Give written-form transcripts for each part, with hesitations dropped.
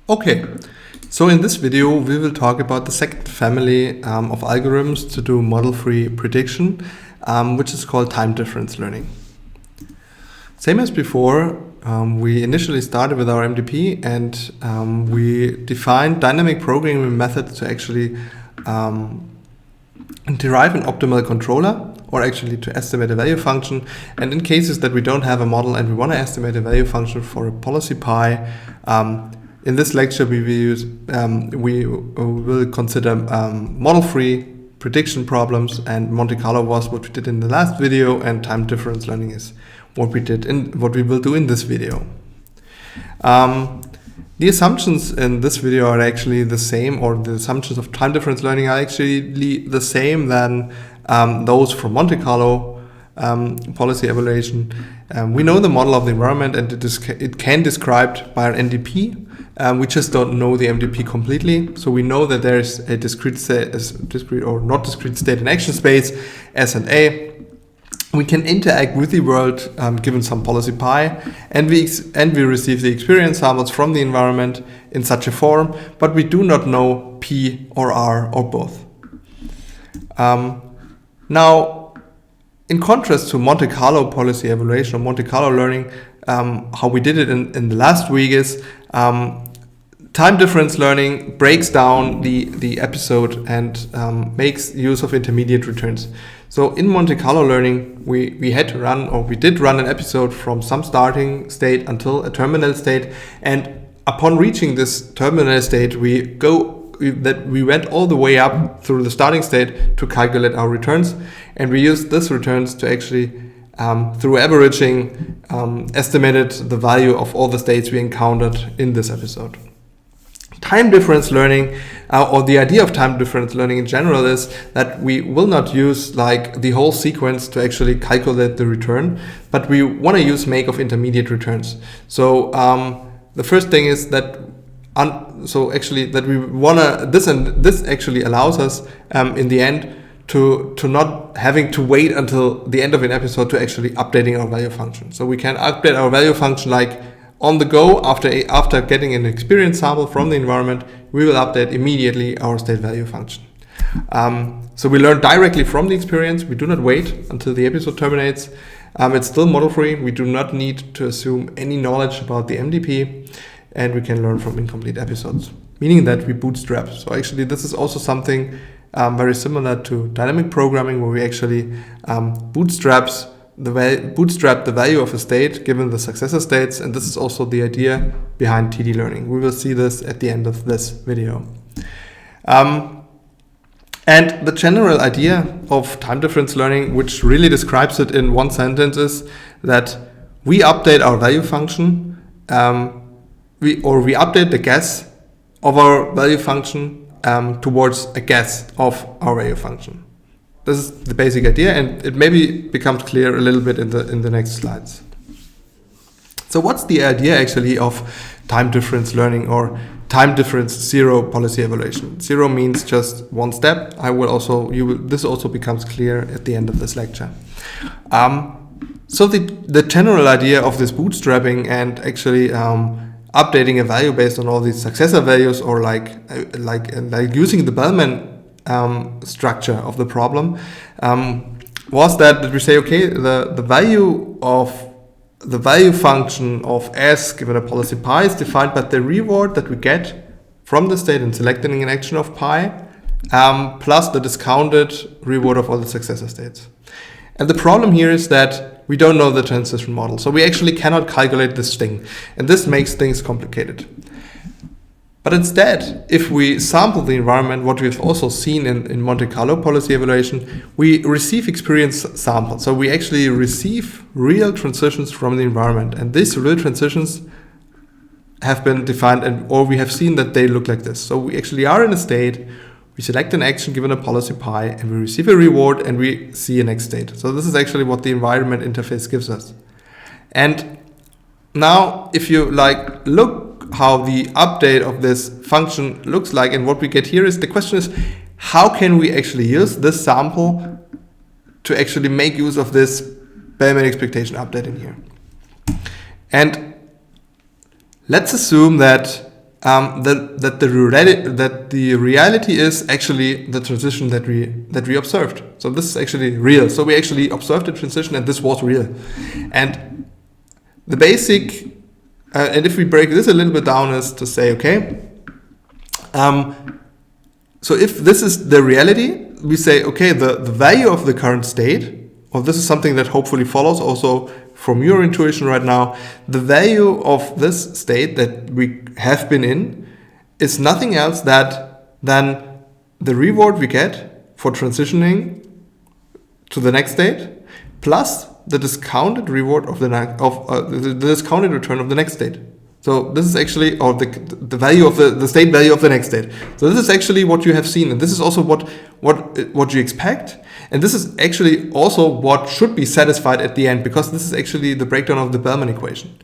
Okay, so in this video we will talk about the second family of algorithms to do model-free prediction, which is called time difference learning. Same as before, we initially started with our MDP and we defined dynamic programming methods to actually derive an optimal controller, or actually to estimate a value function. And in cases that we don't have a model and we want to estimate a value function for a policy pi, in this lecture we will consider model-free prediction problems, and Monte Carlo was what we did in the last video, and time difference learning is what we will do in this video. The assumptions in this video are actually the same, or the assumptions of time difference learning are actually the same than those from Monte Carlo policy evaluation. We know the model of the environment, and it can be described by an NDP. We just don't know the MDP completely. So we know that there is a discrete state and action space, S and A. We can interact with the world given some policy pi, and we receive the experience samples from the environment in such a form, but we do not know P or R or both. Now, in contrast to Monte Carlo policy evaluation or Monte Carlo learning, how we did it in the last week is time difference learning breaks down the episode and makes use of intermediate returns. So in Monte Carlo learning, we did run an episode from some starting state until a terminal state, and upon reaching this terminal state, we went all the way up through the starting state to calculate our returns, and we used these returns to actually through averaging estimated the value of all the states we encountered in this episode. Time difference learning, or the idea of time difference learning in general, is that we will not use like the whole sequence to actually calculate the return, but we want to use make of intermediate returns. So the first thing is that this actually allows us in the end to not having to wait until the end of an episode to actually updating our value function. So we can update our value function like on the go after getting an experience sample from the environment. We will update immediately our state value function. So we learn directly from the experience. We do not wait until the episode terminates. It's still model free. We do not need to assume any knowledge about the MDP, and we can learn from incomplete episodes, meaning that we bootstrap. So actually this is also something very similar to dynamic programming, where we actually bootstrap the value of a state given the successor states, and this is also the idea behind TD learning. We will see this at the end of this video. And the general idea of time difference learning, which really describes it in one sentence, is that we update our value function, we update the guess of our value function towards a guess of our value function. This is the basic idea, and it maybe becomes clear a little bit in the next slides. So what's the idea actually of time difference learning, or time difference zero policy evaluation? Zero means just one step. This also becomes clear at the end of this lecture. So the general idea of this bootstrapping and actually updating a value based on all these successor values, or like using the Bellman structure of the problem, was that we say, okay, the value function of S given a policy pi is defined by the reward that we get from the state in selecting an action of pi, plus the discounted reward of all the successor states. And the problem here is that we don't know the transition model, so we actually cannot calculate this thing, and this makes things complicated. But instead, if we sample the environment, what we've also seen in Monte Carlo policy evaluation, we receive experience samples. So we actually receive real transitions from the environment, and these real transitions have been defined, or we have seen that they look like this. So we actually are in a state, we select an action given a policy pi, and we receive a reward, and we see a next state. So this is actually what the environment interface gives us. And now, if you look how the update of this function looks like, and what we get here is, the question is, how can we actually use this sample to actually make use of this Bellman expectation update in here? And let's assume that that the reality is actually the transition that we observed. So this is actually real. So we actually observed the transition, and this was real. And the basic, and if we break this a little bit down, is to say, okay, so if this is the reality, we say, okay, the value of the current state, or this is something that hopefully follows also from your intuition right now, the value of this state that we have been in is nothing else than the reward we get for transitioning to the next state, plus the discounted reward of the discounted return of the next state. So this is actually, or the value of the state value of the next state. So this is actually what you have seen, and this is also what you expect, and this is actually also what should be satisfied at the end, because this is actually the breakdown of the Bellman equation.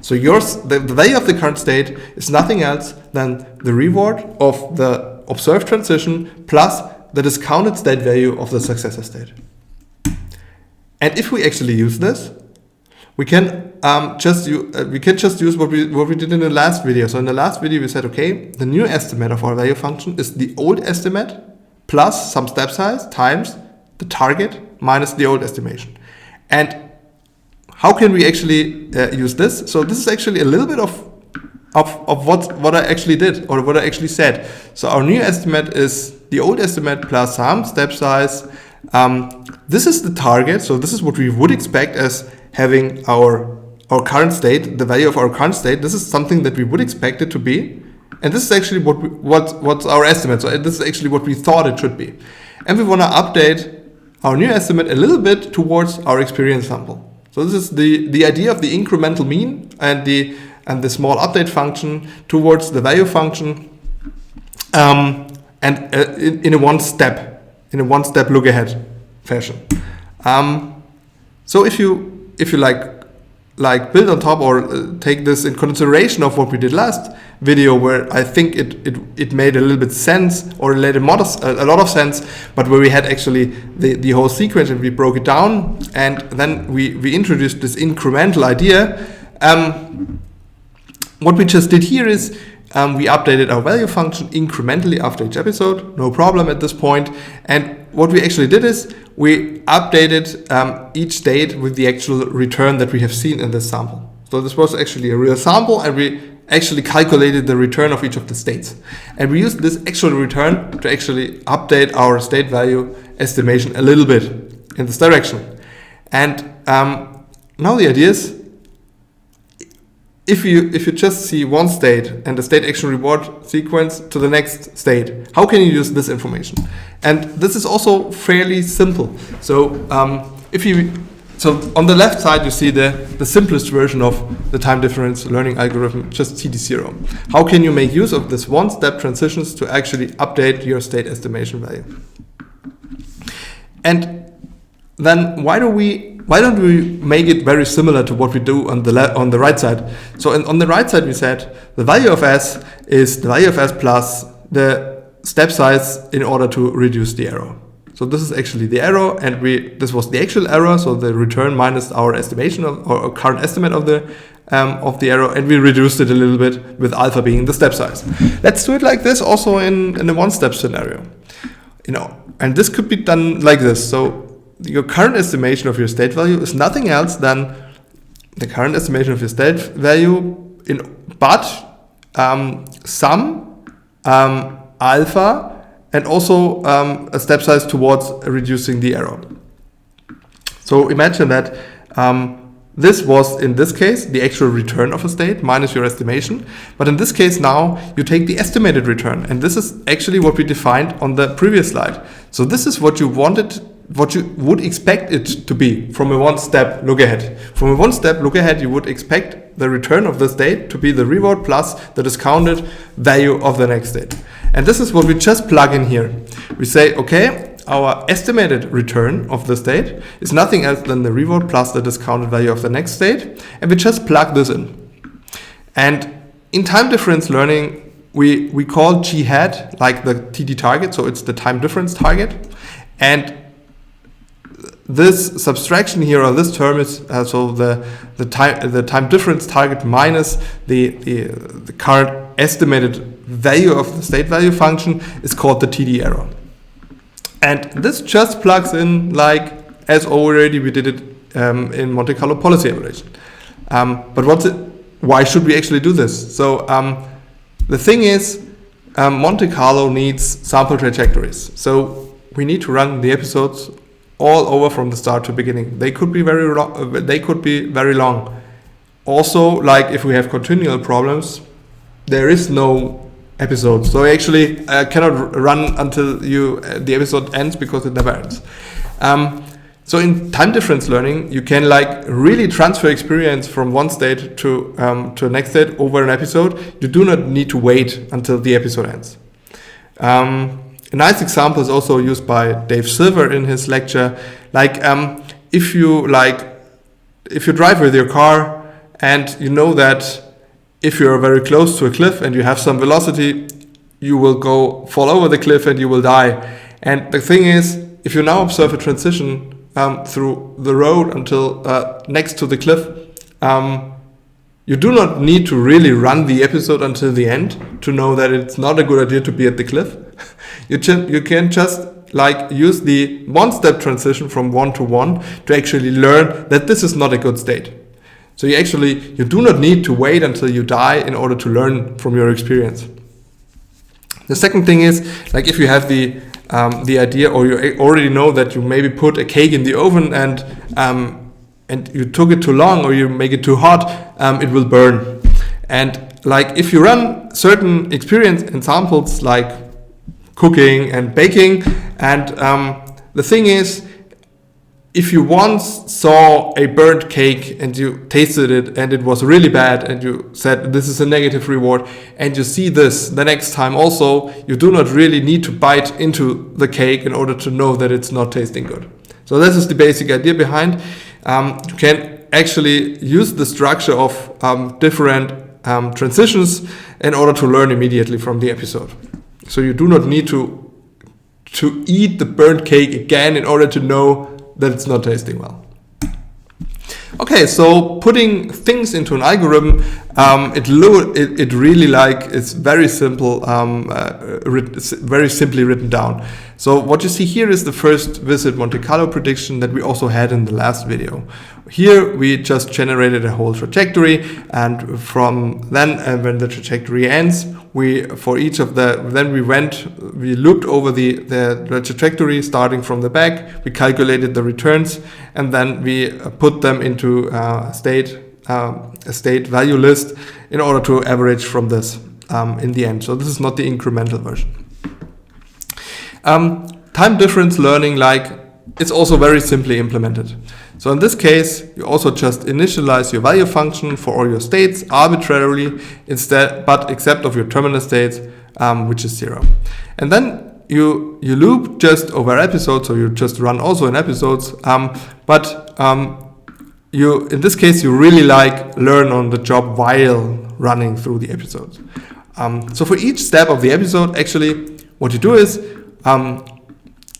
So the value of the current state is nothing else than the reward of the observed transition plus the discounted state value of the successor state. And if we actually use this, we can just use what we did in the last video. So in the last video we said, okay, the new estimate of our value function is the old estimate plus some step size times the target minus the old estimation. And how can we actually use this? So this is actually a little bit of what I actually did, or what I actually said. So our new estimate is the old estimate plus some step size. This is the target. So this is what we would expect as having our current state, the value of our current state. This is something that we would expect it to be. And this is actually what's our estimate. So this is actually what we thought it should be. And we want to update our new estimate a little bit towards our experience sample. So this is the idea of the incremental mean and the small update function towards the value function, in a one step look ahead fashion. So if you like build on top, or take this in consideration of what we did last video, where I think it made a little bit sense, or it made a lot of sense, but where we had actually the whole sequence and we broke it down, and then we introduced this incremental idea. What we just did here is we updated our value function incrementally after each episode, no problem at this point. And what we actually did is we updated each state with the actual return that we have seen in this sample. So this was actually a real sample, and we actually calculated the return of each of the states. And we used this actual return to actually update our state value estimation a little bit in this direction. And now the idea is, if you just see one state and the state action reward sequence to the next state, how can you use this information? And this is also fairly simple. So so on the left side you see the simplest version of the time difference learning algorithm, just TD0. How can you make use of this one-step transitions to actually update your state estimation value? And then why don't we make it very similar to what we do on the right side? So on the right side we said the value of S is the value of S plus the step size in order to reduce the error. So this is actually the error, and this was the actual error, so the return minus our estimation or current estimate of the error, and we reduced it a little bit with alpha being the step size. Let's do it like this also in a one-step scenario. And this could be done like this. So your current estimation of your state value is nothing else than the current estimation of your state value some alpha, and also a step size towards reducing the error. So imagine that this was, in this case, the actual return of a state minus your estimation. But in this case now, you take the estimated return. And this is actually what we defined on the previous slide. So this is what you would expect it to be from a one-step look ahead. From a one-step look ahead, you would expect the return of the state to be the reward plus the discounted value of the next state. And this is what we just plug in here. We say, okay, our estimated return of the state is nothing else than the reward plus the discounted value of the next state. And we just plug this in. And in time difference learning, we call G hat like the TD target. So it's the time difference target. And this subtraction here, or this term, is so the time difference target minus the current estimated value of the state value function is called the TD error. And this just plugs in like as already we did it in Monte Carlo policy evaluation. But why should we actually do this? So the thing is, Monte Carlo needs sample trajectories. So we need to run the episodes all over from the start to beginning. They could be very long. Also, like if we have continual problems, there is no episode. So actually cannot run until the episode ends because it never ends. So in time difference learning, you can like really transfer experience from one state to the next state over an episode. You do not need to wait until the episode ends. A nice example is also used by Dave Silver in his lecture. Like if you drive with your car and you know that if you're very close to a cliff and you have some velocity, you will fall over the cliff and you will die. And the thing is, if you now observe a transition through the road until next to the cliff, you do not need to really run the episode until the end to know that it's not a good idea to be at the cliff. You can just like use the one-step transition from 1 to 1 to actually learn that this is not a good state. So you do not need to wait until you die in order to learn from your experience. The second thing is, like if you have the idea, or you already know that you maybe put a cake in the oven and you took it too long or you make it too hot, it will burn. And like if you run certain experience examples like cooking and baking, and the thing is, if you once saw a burnt cake and you tasted it and it was really bad and you said this is a negative reward, and you see this the next time also, you do not really need to bite into the cake in order to know that it's not tasting good. So this is the basic idea behind. You can actually use the structure of different transitions in order to learn immediately from the episode. So you do not need to eat the burnt cake again in order to know that it's not tasting well. Okay, so putting things into an algorithm, it really it's very simple, very simply written down. So what you see here is the first visit Monte Carlo prediction that we also had in the last video. Here we just generated a whole trajectory, and from then when the trajectory ends, we looked over the trajectory starting from the back, we calculated the returns, and then we put them into a state value list in order to average from this in the end. So this is not the incremental version. Time difference learning, it's also very simply implemented. So in this case, you also just initialize your value function for all your states arbitrarily except of your terminal states, which is 0. And then you loop just over episodes, so you just run also in episodes, in this case, you really learn on the job while running through the episodes. So for each step of the episode, actually, what you do is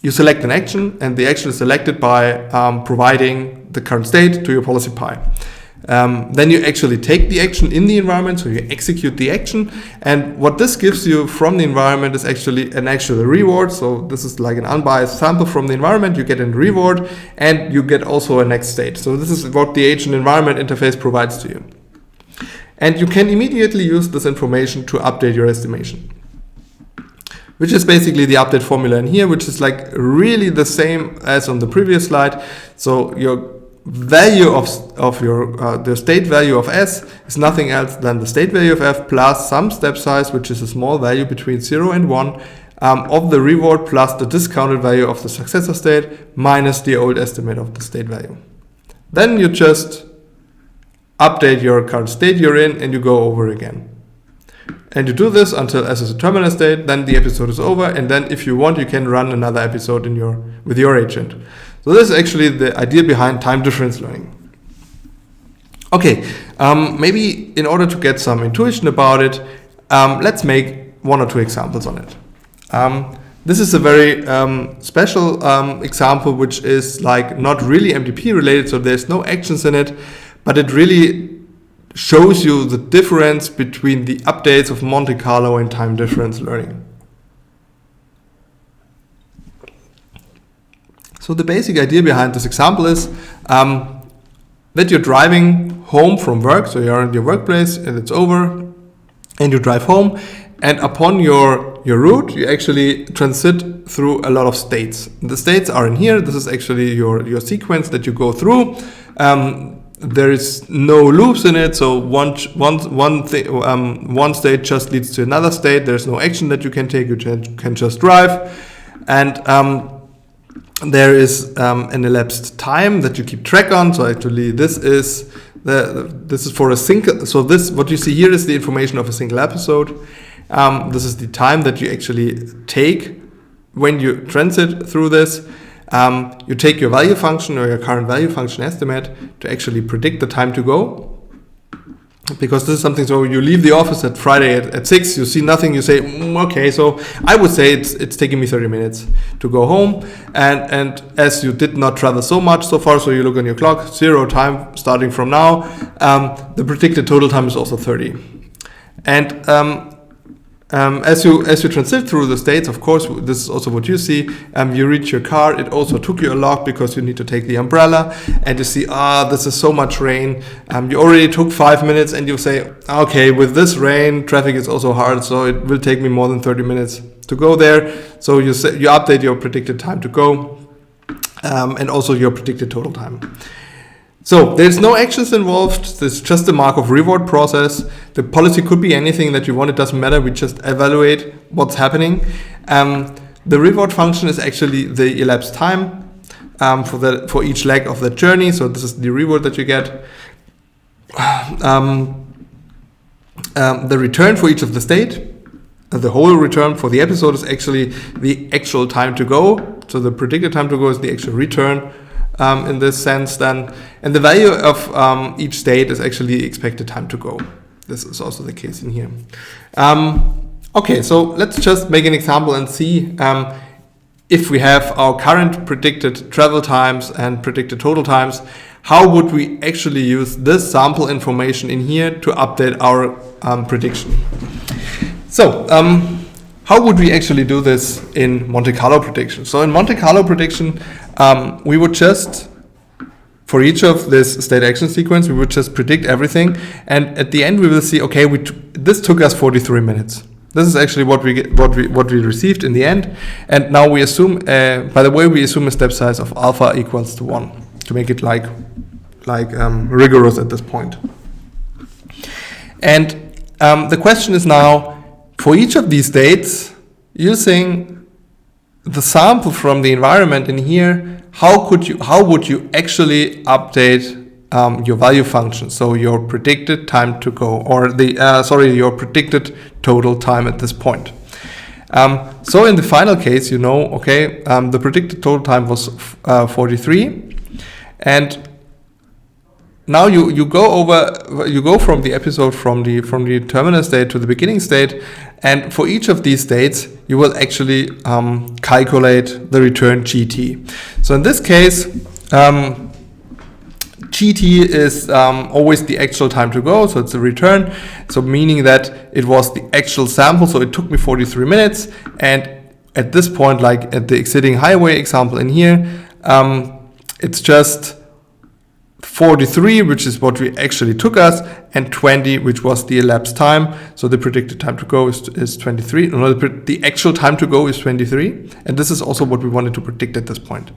you select an action, and the action is selected by providing the current state to your policy pi. Then you actually take the action in the environment, so you execute the action, and what this gives you from the environment is actually an actual reward. So this is like an unbiased sample from the environment. You get a reward, and you get also a next state. So this is what the agent environment interface provides to you. And you can immediately use this information to update your estimation, which is basically the update formula in here, which is really the same as on the previous slide. So your value of your the state value of S is nothing else than the state value of F plus some step size, which is a small value between 0 and 1 of the reward plus the discounted value of the successor state minus the old estimate of the state value. Then you just update your current state you're in and you go over again. And you do this until S is a terminal state, then the episode is over, and then if you want, you can run another episode with your agent. So this is actually the idea behind time difference learning. Okay, maybe in order to get some intuition about it, let's make 1 or 2 examples on it. This is a very special example, which is not really MDP related, so there's no actions in it, but it really shows you the difference between the updates of Monte Carlo and time difference learning. So the basic idea behind this example is that you're driving home from work, so you're in your workplace and it's over, and you drive home, and upon your route, you actually transit through a lot of states. The states are in here. This is actually your sequence that you go through. There is no loops in it, so one state just leads to another state. There's no action that you can take. You can just drive, and there is an elapsed time that you keep track on. So actually, this is for a single. So this, what you see here, is the information of a single episode. This is the time that you actually take when you transit through this. You take your value function or your current value function estimate to actually predict the time to go. Because this is something, so you leave the office at Friday at 6, you see nothing, you say, okay, so I would say it's taking me 30 minutes to go home. And as you did not travel so much so far, so you look on your clock, 0 time starting from now, the predicted total time is also 30. And as you transit through the states, of course, this is also what you see. You reach your car. It also took you a lot because you need to take the umbrella, and you see, this is so much rain. You already took 5 minutes, and you say, okay, with this rain, traffic is also hard, so it will take me more than 30 minutes to go there. So you update your predicted time to go, and also your predicted total time. So there's no actions involved. There's just a Markov reward process. The policy could be anything that you want. It doesn't matter. We just evaluate what's happening. The reward function is actually the elapsed time for each leg of the journey. So this is the reward that you get. The return for each of the state. The whole return for the episode is actually the actual time to go. So the predicted time to go is the actual return. In this sense then, and the value of each state is actually expected time to go. This is also the case in here. Okay, so let's just make an example and see if we have our current predicted travel times and predicted total times, how would we actually use this sample information in here to update our prediction. So how would we actually do this in Monte Carlo prediction? So in Monte Carlo prediction, we would just, for each of this state action sequence, we would just predict everything. And at the end, we will see, okay, this took us 43 minutes. This is actually what we received in the end. And now we assume, by the way, we assume a step size of alpha equals to 1 to make it like rigorous at this point. And the question is now, for each of these states, using the sample from the environment in here, how would you actually update your value function? So your predicted time to go, or your predicted total time at this point. So in the final case, okay, the predicted total time was 43, and now you go from the episode from the terminal state to the beginning state, and for each of these states you will actually calculate the return GT. So in this case, GT is always the actual time to go, so it's a return. So meaning that it was the actual sample, so it took me 43 minutes, and at this point, like at the exiting highway example in here, it's just 43, which is what we actually took us, and 20, which was the elapsed time. So the predicted time to go is 23. No, the actual time to go is 23, and this is also what we wanted to predict at this point.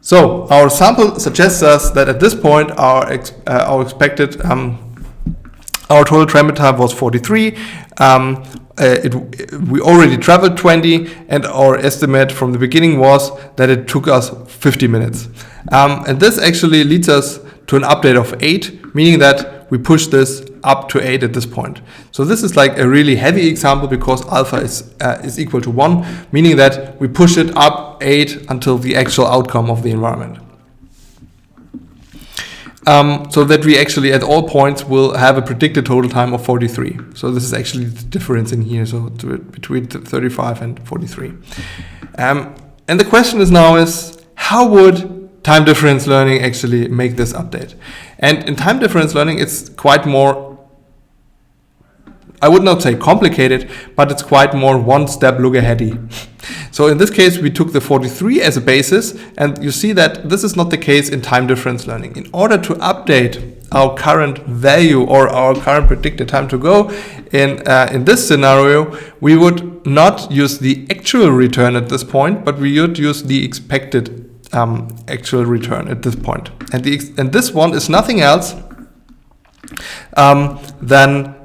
So our sample suggests us that at this point our expected our total transit time was 43. We already traveled 20, and our estimate from the beginning was that it took us 50 minutes. And this actually leads us to an update of 8, meaning that we push this up to 8 at this point. So this is like a really heavy example because alpha is equal to 1, meaning that we push it up 8 until the actual outcome of the environment. So that we actually at all points will have a predicted total time of 43. So this is actually the difference in here, so between 35 and 43. And the question is now how would time difference learning actually make this update? And in time difference learning, it's quite more, I would not say complicated, but it's quite more one step look aheady. So in this case, we took the 43 as a basis, and you see that this is not the case in time difference learning. In order to update our current value or our current predicted time to go in this scenario, we would not use the actual return at this point, but we would use the expected actual return at this point. And this one is nothing else than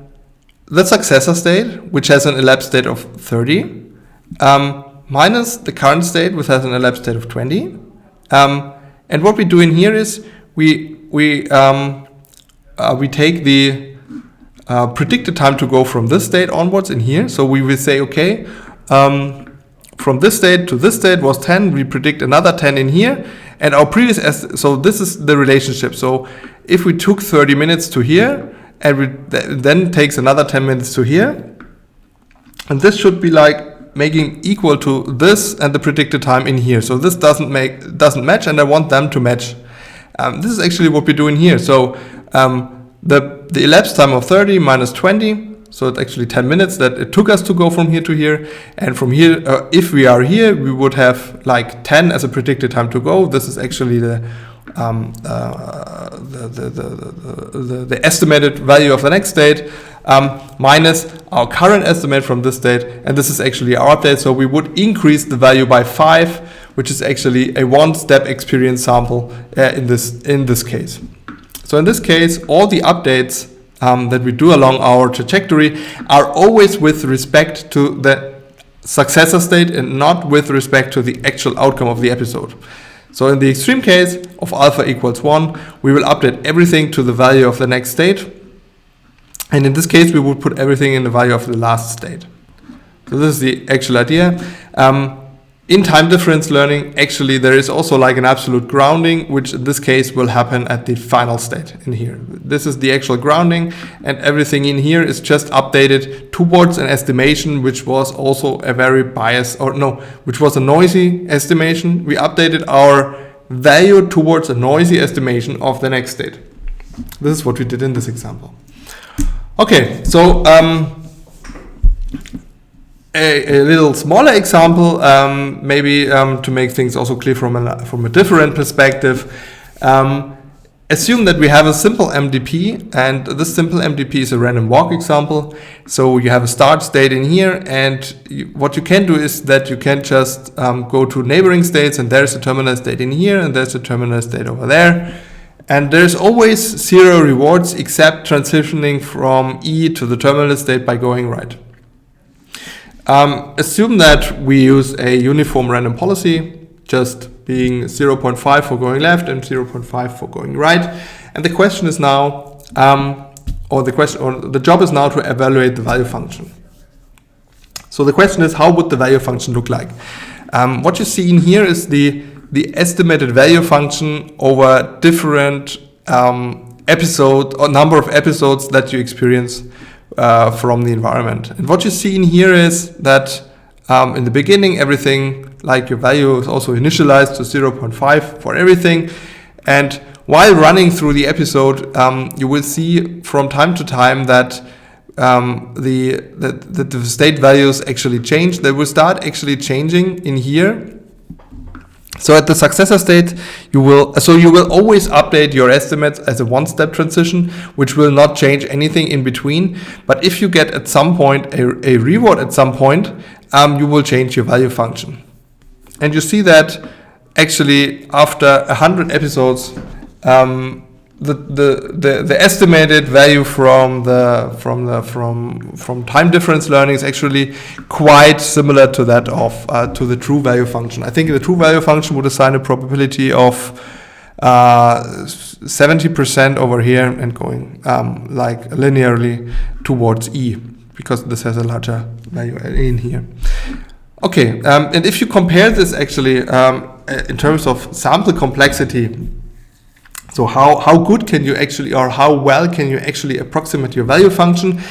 the successor state, which has an elapsed state of 30, minus the current state, which has an elapsed state of 20. And what we do in here is we take the predicted time to go from this state onwards in here. So we will say, okay, from this state to this state was 10. We predict another 10 in here. And our previous, so this is the relationship. So if we took 30 minutes to here, and we then takes another 10 minutes to here, and this should be like making equal to this and the predicted time in here. So this doesn't match, and I want them to match. This is actually what we're doing here. So the elapsed time of 30 minus 20, so it's actually 10 minutes that it took us to go from here to here. And from here, if we are here, we would have like 10 as a predicted time to go. This is actually the estimated value of the next state, minus our current estimate from this state, and this is actually our update. So we would increase the value by 5, which is actually a one-step experience sample in this case. So in this case, all the updates that we do along our trajectory are always with respect to the successor state and not with respect to the actual outcome of the episode. So in the extreme case of alpha equals 1, we will update everything to the value of the next state. And in this case, we would put everything in the value of the last state. So this is the actual idea. In time difference learning, actually, there is also like an absolute grounding, which in this case will happen at the final state in here. This is the actual grounding, and everything in here is just updated towards an estimation, which was also a very biased, which was a noisy estimation. We updated our value towards a noisy estimation of the next state. This is what we did in this example. Okay, so a little smaller example, maybe to make things also clear from a different perspective. Assume that we have a simple MDP, and this simple MDP is a random walk example. So you have a start state in here, and what you can do is that you can just go to neighboring states, and there's a terminal state in here, and there's a terminal state over there. And there's always 0 rewards except transitioning from E to the terminal state by going right. Assume that we use a uniform random policy, just being 0.5 for going left and 0.5 for going right. And the question is now, the job is now to evaluate the value function. So the question is, how would the value function look like? What you see in here is the estimated value function over different episode or number of episodes that you experience from the environment. And what you see in here is that in the beginning, everything like your value is also initialized to 0.5 for everything. And while running through the episode, you will see from time to time that the state values actually change. They will start actually changing in here. So at the successor state, you will always update your estimates as a one-step transition, which will not change anything in between. But if you get at some point a reward at some point, you will change your value function. And you see that actually after 100 episodes, the estimated value from time difference learning is actually quite similar to that of to the true value function. I think the true value function would assign a probability of 70% over here and going like linearly towards E, because this has a larger value in here. Okay, and if you compare this actually in terms of sample complexity, so how good can you actually, or how well can you actually approximate your value function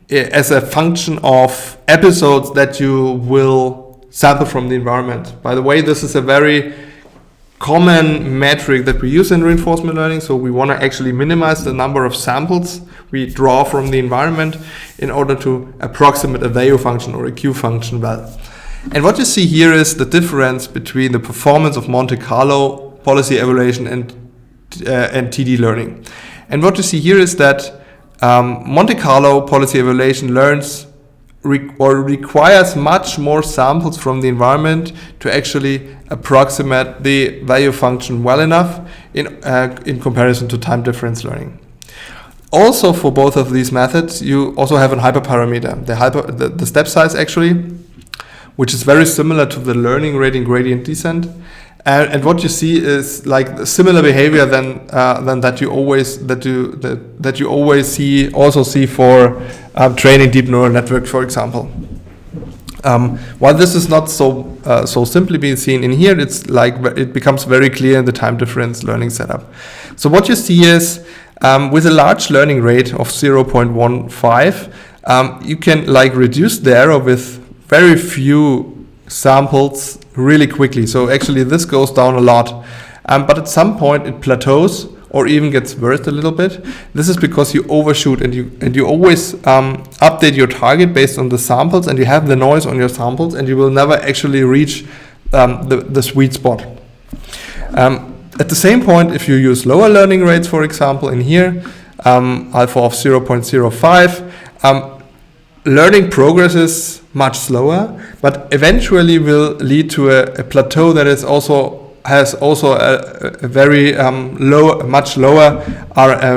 as a function of episodes that you will sample from the environment? By the way, this is a very common metric that we use in reinforcement learning. So we want to actually minimize the number of samples we draw from the environment in order to approximate a value function or a Q function well. And what you see here is the difference between the performance of Monte Carlo policy evaluation and TD learning. And what you see here is that Monte Carlo policy evaluation learns requires much more samples from the environment to actually approximate the value function well enough in comparison to time difference learning. Also, for both of these methods, you also have a hyperparameter, the step size actually, which is very similar to the learning rate in gradient descent. And what you see is like similar behavior than that you always see for training deep neural networks, for example. While this is not so simply being seen in here, it's like it becomes very clear in the time difference learning setup. So what you see is with a large learning rate of 0.15, you can like reduce the error with very few samples really quickly. So actually this goes down a lot, but at some point it plateaus or even gets worse a little bit. This is because you overshoot and you always update your target based on the samples, and you have the noise on your samples, and you will never actually reach the sweet spot. At the same point, if you use lower learning rates, for example, in here, alpha of 0.05, learning progresses much slower, but eventually will lead to a plateau that has also a very much lower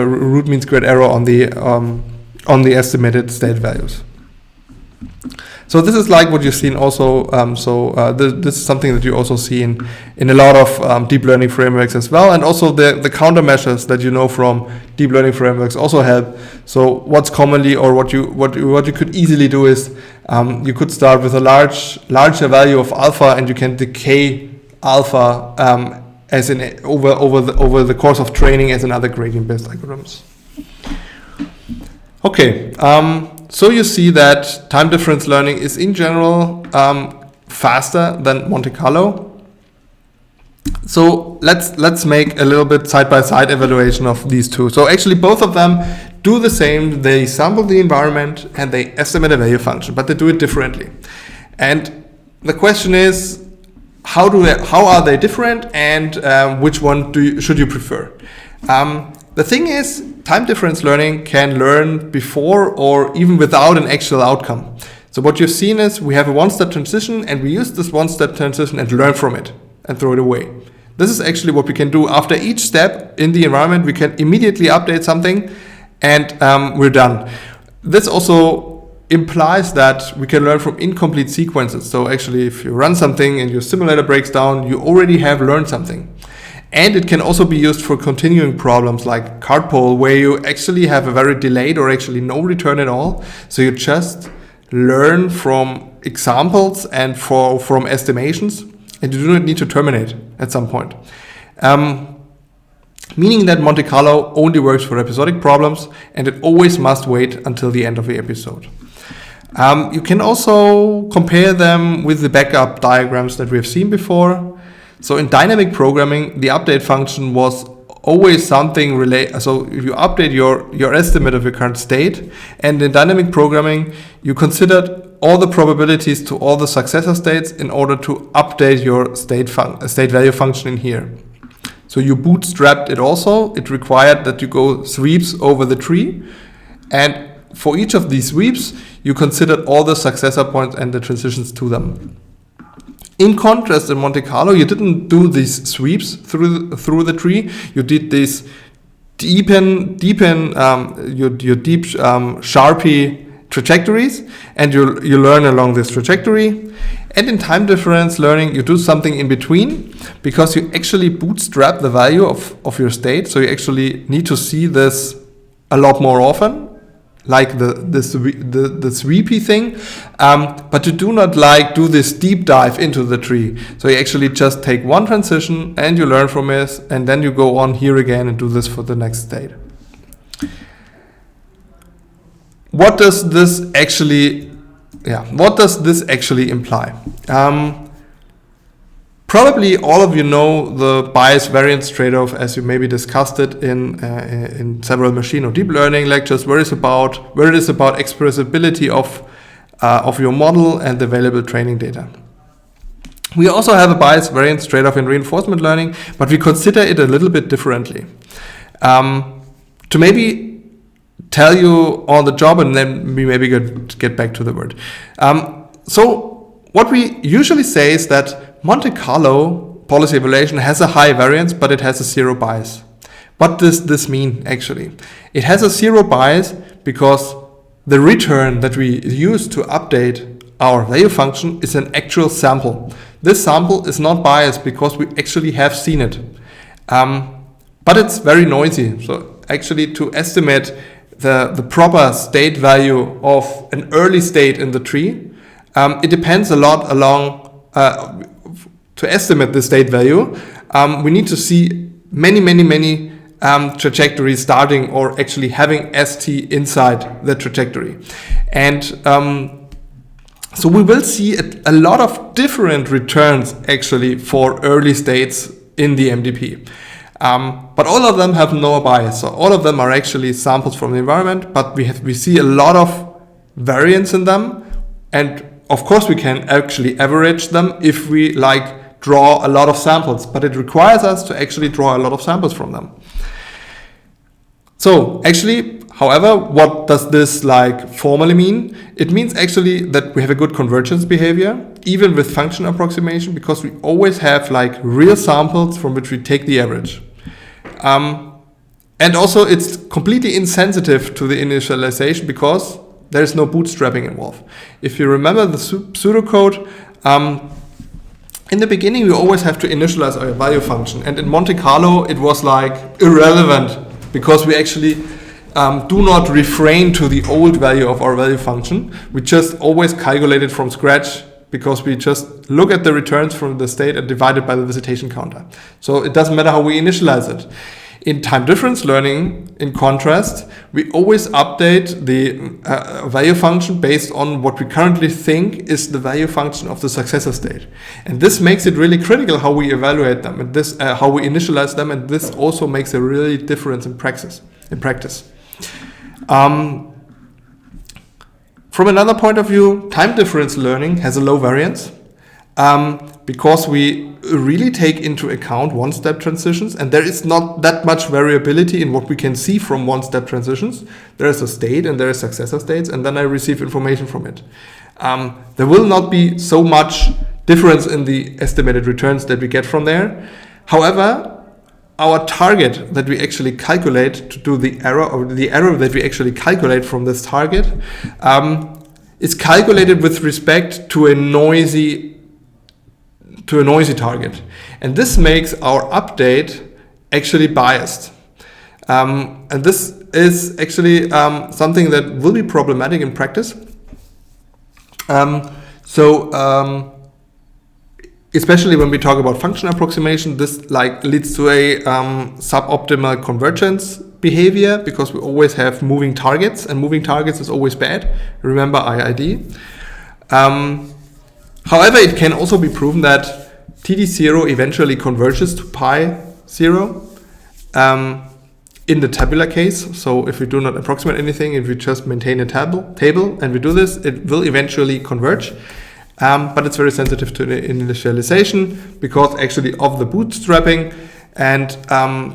root mean squared error on the estimated state values. So this is like what you've seen also. This is something that you also see in a lot of deep learning frameworks as well, and also the countermeasures that you know from deep learning frameworks also help. So what's commonly, or what you could easily do is you could start with a larger value of alpha, and you can decay alpha as in over the course of training as in other gradient-based algorithms. Okay. So you see that time difference learning is in general faster than Monte Carlo. So let's make a little bit side-by-side evaluation of these two. So actually both of them do the same. They sample the environment and they estimate a value function, but they do it differently. And the question is, how are they different, and which one should you prefer? The thing is, time difference learning can learn before or even without an actual outcome. So what you've seen is we have a one-step transition, and we use this one-step transition and learn from it and throw it away. This is actually what we can do. After each step in the environment, we can immediately update something, and we're done. This also implies that we can learn from incomplete sequences. So actually, if you run something and your simulator breaks down, you already have learned something. And it can also be used for continuing problems like card poll, where you actually have a very delayed or actually no return at all. So you just learn from examples and from estimations, and you do not need to terminate at some point. Meaning that Monte Carlo only works for episodic problems, and it always must wait until the end of the episode. You can also compare them with the backup diagrams that we have seen before. So in dynamic programming, the update function was always something related. So if you update your estimate of your current state, and in dynamic programming, you considered all the probabilities to all the successor states in order to update your state value function in here. So you bootstrapped it also. It required that you go sweeps over the tree, and for each of these sweeps, you considered all the successor points and the transitions to them. In contrast, in Monte Carlo, you didn't do these sweeps through the tree. You did these deepen your deep Sharpie trajectories, and you learn along this trajectory. And in time difference learning, you do something in between, because you actually bootstrap the value of your state. So you actually need to see this a lot more often, like the sweepy thing, but you do not do this deep dive into the tree. So you actually just take one transition and you learn from it, and then you go on here again and do this for the next state. What does this actually imply? Probably all of you know the bias variance trade-off, as you maybe discussed it in several machine or deep learning lectures, where it is about expressibility of your model and the available training data. We also have a bias variance trade-off in reinforcement learning, but we consider it a little bit differently. To maybe tell you on the job, and then we maybe get back to the word. So what we usually say is that Monte Carlo policy evaluation has a high variance, but it has a zero bias. What does this mean actually? It has a zero bias because the return that we use to update our value function is an actual sample. This sample is not biased because we actually have seen it. But it's very noisy. So actually to estimate the proper state value of an early state in the tree, it depends a lot to estimate the state value. We need to see many trajectories starting or actually having ST inside the trajectory. And so we will see a lot of different returns actually for early states in the MDP. But all of them have no bias. So all of them are actually samples from the environment, but we see a lot of variance in them. And of course we can actually average them if we draw a lot of samples, but it requires us to actually draw a lot of samples from them. So actually, however, what does this formally mean? It means actually that we have a good convergence behavior, even with function approximation, because we always have real samples from which we take the average. And also it's completely insensitive to the initialization because there is no bootstrapping involved. If you remember the pseudocode, in the beginning we always have to initialize our value function, and in Monte Carlo it was irrelevant because we actually do not refrain to the old value of our value function. We just always calculate it from scratch because we just look at the returns from the state and divide it by the visitation counter. So it doesn't matter how we initialize it. In time difference learning, in contrast, we always update the value function based on what we currently think is the value function of the successor state. And this makes it really critical how we evaluate them and this how we initialize them, and this also makes a really difference in practice. From another point of view, time difference learning has a low variance because we really take into account one-step transitions, and there is not that much variability in what we can see from one-step transitions. There is a state and there is successor states, and then I receive information from it. There will not be so much difference in the estimated returns that we get from there. However, our target that we actually calculate to do the error, or the error that we actually calculate from this target, is calculated with respect to a noisy target. And this makes our update actually biased. And this is actually something that will be problematic in practice. Especially when we talk about function approximation, this leads to a suboptimal convergence behavior because we always have moving targets, and moving targets is always bad. Remember IID. However, it can also be proven that TD0 eventually converges to pi 0 in the tabular case. So if we do not approximate anything, if we just maintain a table and we do this, it will eventually converge. But it's very sensitive to the initialization because actually of the bootstrapping. And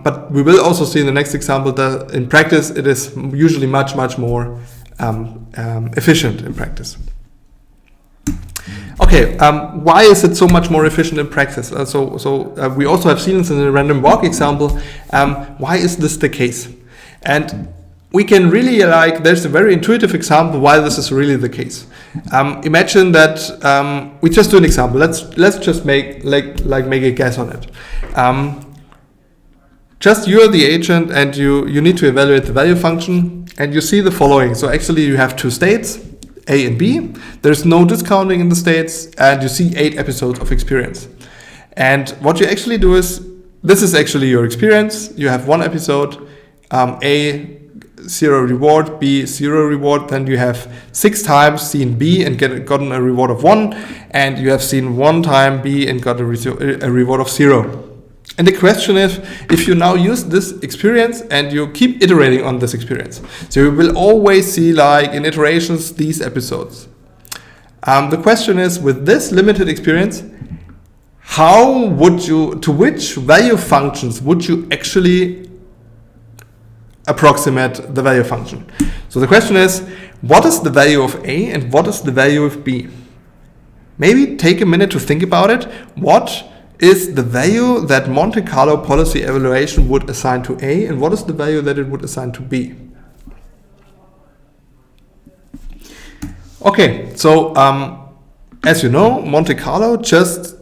but we will also see in the next example that in practice it is usually much more efficient in practice. Okay, why is it so much more efficient in practice? We also have seen this in the random walk example. Why is this the case? And we can really there's a very intuitive example why this is really the case. Imagine that we just do an example. Let's just make a guess on it. Just you're the agent and you need to evaluate the value function, and you see the following. So actually you have two states, A and B. There's no discounting in the states, and you see 8 episodes of experience. And what you actually do is, this is actually your experience. You have one episode, A 0 reward, B 0 reward, then you have 6 times seen B and gotten a reward of 1, and you have seen 1 time B and got a reward of 0. And the question is, if you now use this experience and you keep iterating on this experience, so you will always see, like in iterations, these episodes. The question is, with this limited experience, how would you, to which value functions would you actually approximate the value function? So the question is, what is the value of A and what is the value of B? Maybe take a minute to think about it. What is the value that Monte Carlo policy evaluation would assign to A, and what is the value that it would assign to B? Okay, so as you know, Monte Carlo just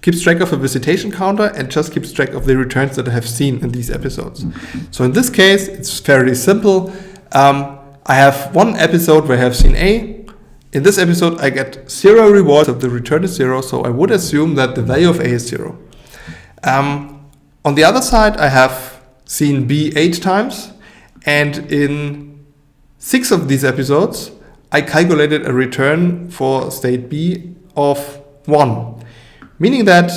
keeps track of a visitation counter and just keeps track of the returns that I have seen in these episodes. So in this case, it's fairly simple. I have one episode where I have seen A. In this episode, I get 0 rewards, so the return is 0, so I would assume that the value of A is 0. On the other side, I have seen B 8 times, and in 6 of these episodes, I calculated a return for state B of 1, meaning that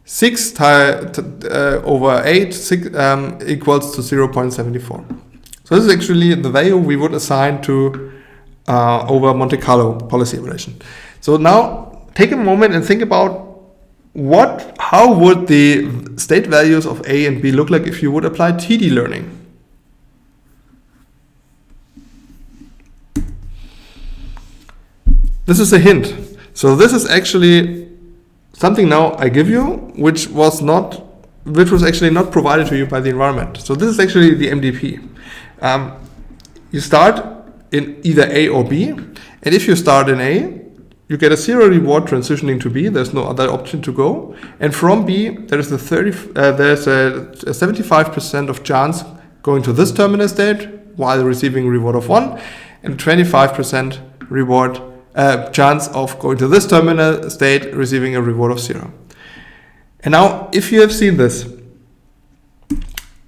6 over 8 equals to 0.74. So this is actually the value we would assign to over Monte Carlo policy evaluation. So now take a moment and think about how would the state values of A and B look like if you would apply TD learning. This is a hint. So this is actually something now I give you, which was actually not provided to you by the environment. So this is actually the MDP. You start in either A or B, and if you start in A, you get a 0 reward transitioning to B. There's no other option to go, and from B there's a 75% of chance going to this terminal state while receiving a reward of 1, and 25% reward chance of going to this terminal state receiving a reward of 0. And now, if you have seen this,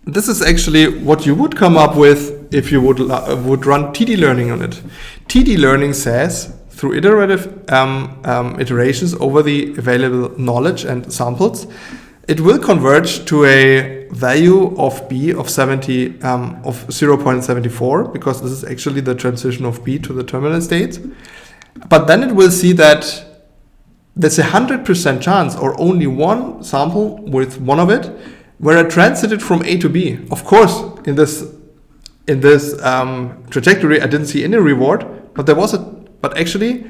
this is actually what you would come up with if you would run TD learning on it. TD learning says, through iterative iterations over the available knowledge and samples, it will converge to a value of B of 0.74, because this is actually the transition of B to the terminal state. But then it will see that there's a 100% chance, or only one sample with one of it, where I transited from A to B. Of course, in this trajectory, I didn't see any reward, but actually,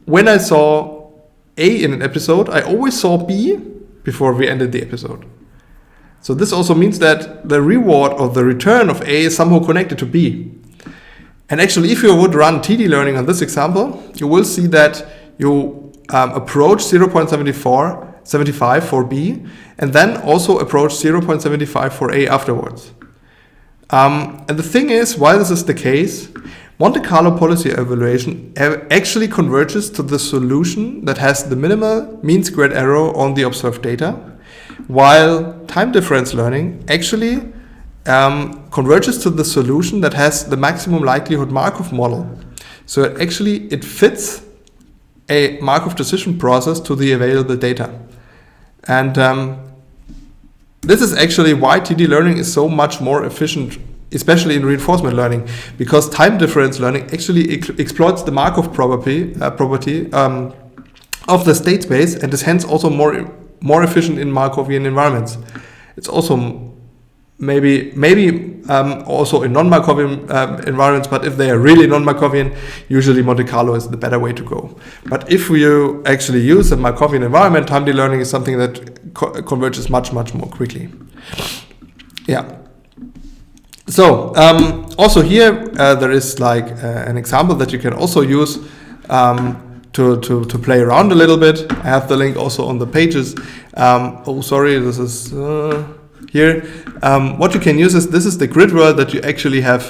when I saw A in an episode, I always saw B before we ended the episode. So this also means that the reward or the return of A is somehow connected to B. And actually, if you would run TD learning on this example, you will see that you approach 0.75 for B, and then also approach 0.75 for A afterwards. And the thing is, why this is the case, Monte Carlo policy evaluation actually converges to the solution that has the minimal mean squared error on the observed data, while time difference learning actually converges to the solution that has the maximum likelihood Markov model. So it fits a Markov decision process to the available data. And this is actually why TD learning is so much more efficient, especially in reinforcement learning, because time difference learning actually exploits the Markov property of the state space, and is hence also more efficient in Markovian environments. It's also maybe also in non-Markovian environments, but if they are really non-Markovian, usually Monte Carlo is the better way to go. But if you actually use a Markovian environment, time learning is something that converges much more quickly. Yeah. So also here there is like an example that you can also use to play around a little bit. I have the link also on the pages. This is here. What you can use is, this is the grid world that you actually have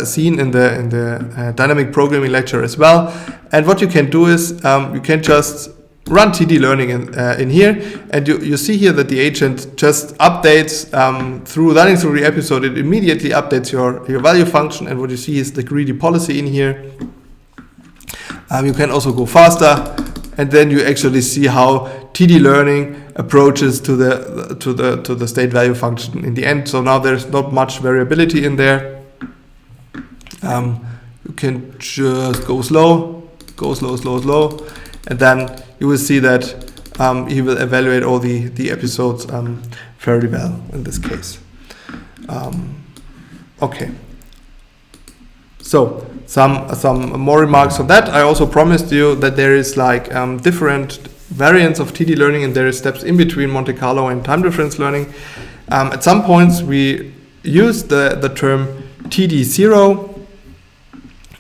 seen in the dynamic programming lecture as well. And what you can do is you can just run TD learning in here, and you see here that the agent just updates through running through the episode. It immediately updates your value function, and what you see is the greedy policy in here. You can also go faster, and then you actually see how TD learning approaches to the state value function in the end. So now there's not much variability in there. You can just go slow, and then you will see that he will evaluate all the episodes fairly well in this case. Okay. So some more remarks on that. I also promised you that there is like different variants of TD learning, and there is steps in between Monte Carlo and time difference learning. At some points we use the term TD0,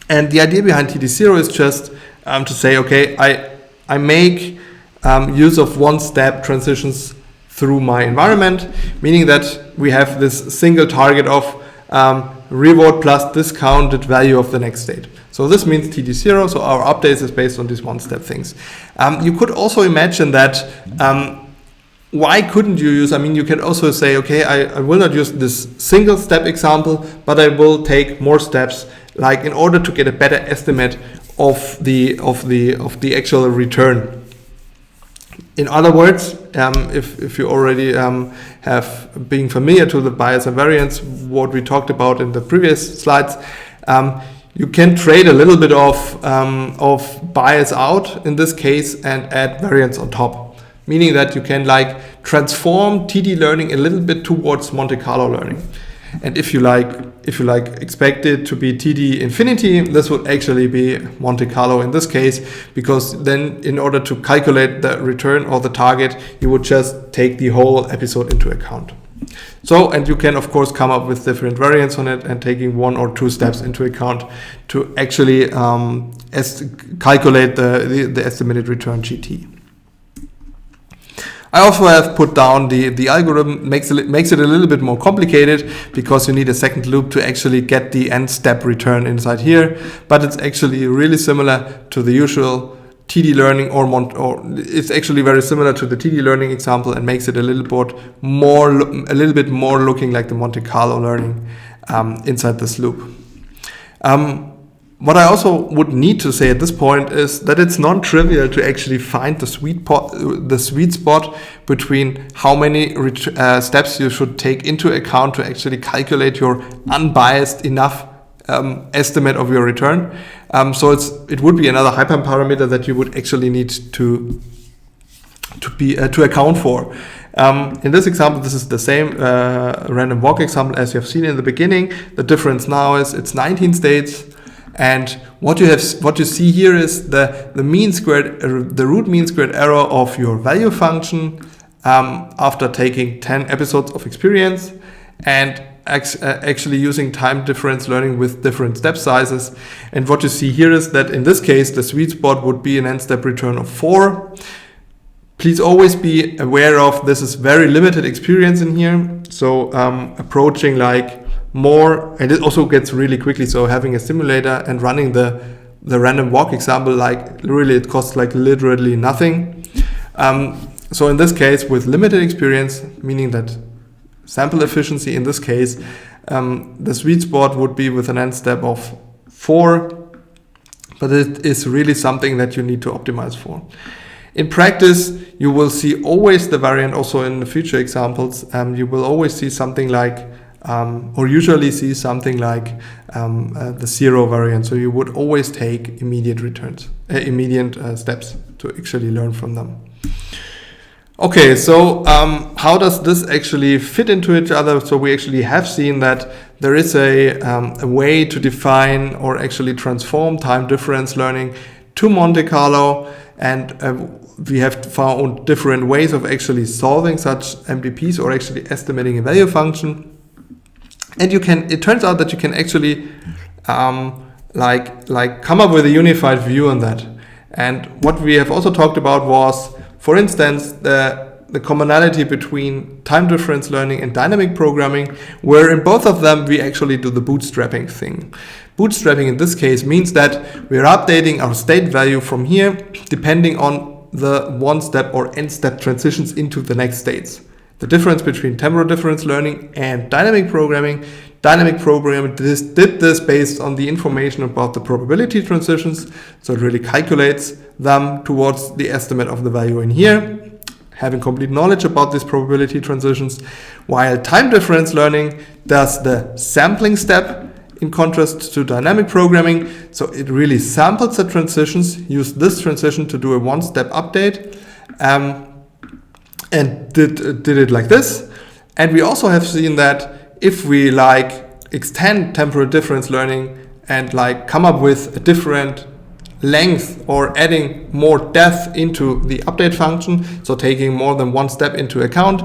and the idea behind TD0 is just to say, okay, I make use of one-step transitions through my environment, meaning that we have this single target of reward plus discounted value of the next state. So this means TD0, so our updates is based on these one-step things. You could also imagine that why couldn't you use, you can also say, okay, I will not use this single step example, but I will take more steps, like in order to get a better estimate of the actual return. In other words, if you already have been familiar to the bias and variance, what we talked about in the previous slides, you can trade a little bit of bias out in this case and add variance on top, meaning that you can like transform TD learning a little bit towards Monte Carlo learning. And if you like expect it to be TD infinity, this would actually be Monte Carlo in this case, because then in order to calculate the return or the target, you would just take the whole episode into account. So, and you can of course come up with different variants on it and taking one or two steps into account to actually calculate the estimated return GT. I also have put down the algorithm, makes it a little bit more complicated because you need a second loop to actually get the end step return inside here, but it's actually really similar to the usual TD learning or it's actually very similar to the TD learning example and makes it a little bit more looking like the Monte Carlo learning inside this loop. What I also would need to say at this point is that it's non-trivial to actually find the sweet spot between how many steps you should take into account to actually calculate your unbiased enough estimate of your return. So it would be another hyperparameter that you would actually need to account for. In this example, this is the same random walk example as you have seen in the beginning. The difference now is it's 19 states. And what you see here is the root mean squared error of your value function after taking 10 episodes of experience and actually using time difference learning with different step sizes. And what you see here is that in this case, the sweet spot would be an end step return of 4. Please always be aware of this is very limited experience in here. So approaching like more, and it also gets really quickly. So having a simulator and running the random walk example, like really it costs like literally nothing. So in this case with limited experience, meaning that sample efficiency in this case, the sweet spot would be with an end step of 4, but it is really something that you need to optimize for. In practice, you will see always the variant also in the future examples. You will always see something like or usually see something like the 0 variant. So you would always take immediate returns, immediate steps to actually learn from them. Okay, so how does this actually fit into each other? So we actually have seen that there is a way to define or actually transform time difference learning to Monte Carlo, and we have found different ways of actually solving such MDPs or actually estimating a value function. And it turns out that you can actually like come up with a unified view on that. And what we have also talked about was, for instance, the commonality between time difference learning and dynamic programming, where in both of them we actually do the bootstrapping thing. Bootstrapping in this case means that we're updating our state value from here depending on the one-step or n-step transitions into the next states. The difference between temporal difference learning and dynamic programming. Dynamic programming did this based on the information about the probability transitions, so it really calculates them towards the estimate of the value in here, having complete knowledge about these probability transitions, while time difference learning does the sampling step in contrast to dynamic programming. So it really samples the transitions, use this transition to do a one-step update, and did it like this. And we also have seen that if we like extend temporal difference learning and like come up with a different length or adding more depth into the update function, so taking more than one step into account,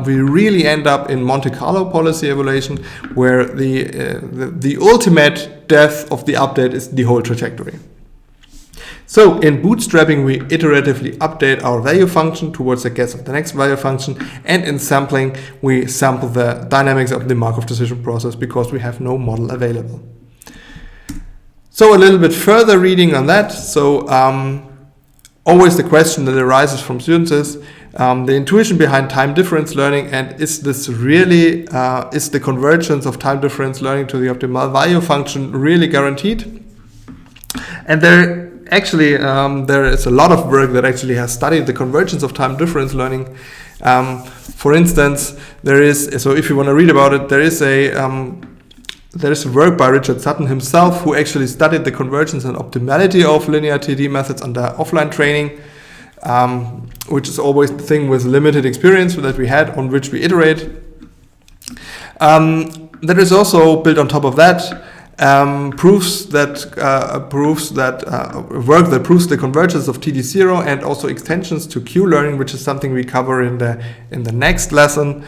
we really end up in Monte Carlo policy evaluation, where the ultimate depth of the update is the whole trajectory. So in bootstrapping, we iteratively update our value function towards the guess of the next value function, and in sampling, we sample the dynamics of the Markov decision process because we have no model available. So a little bit further reading on that. So always the question that arises from students is the intuition behind time difference learning, and is this really, is the convergence of time difference learning to the optimal value function really guaranteed? And there is a lot of work that actually has studied the convergence of time difference learning. For instance, so if you want to read about it, there is a work by Richard Sutton himself, who actually studied the convergence and optimality of linear TD methods under offline training, which is always the thing with limited experience that we had on which we iterate. There is also built on top of that proofs that work that proves the convergence of TD0 and also extensions to Q-learning, which is something we cover in the next lesson.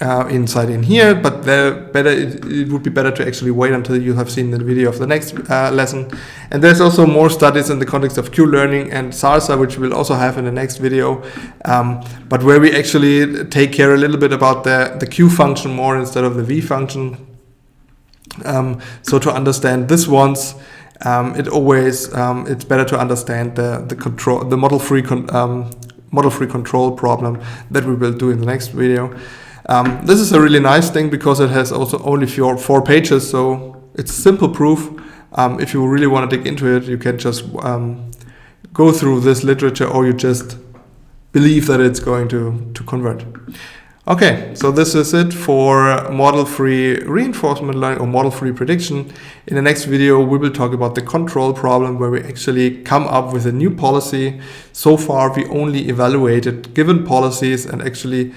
Inside in here, but it would be better to actually wait until you have seen the video of the next lesson. And there's also more studies in the context of Q-learning and SARSA, which we'll also have in the next video, but where we actually take care a little bit about the Q function more instead of the V function. So to understand this ones, it's better to understand the model-free control problem that we will do in the next video. This is a really nice thing because it has also only 4 pages, so it's simple proof. If you really want to dig into it, you can just go through this literature, or you just believe that it's going to convert. Okay, so this is it for model-free reinforcement learning or model-free prediction. In the next video, we will talk about the control problem, where we actually come up with a new policy. So far, we only evaluated given policies and actually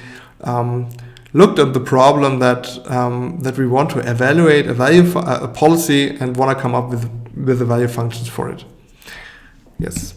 looked at the problem that we want to evaluate a policy and want to come up with the value functions for it. Yes.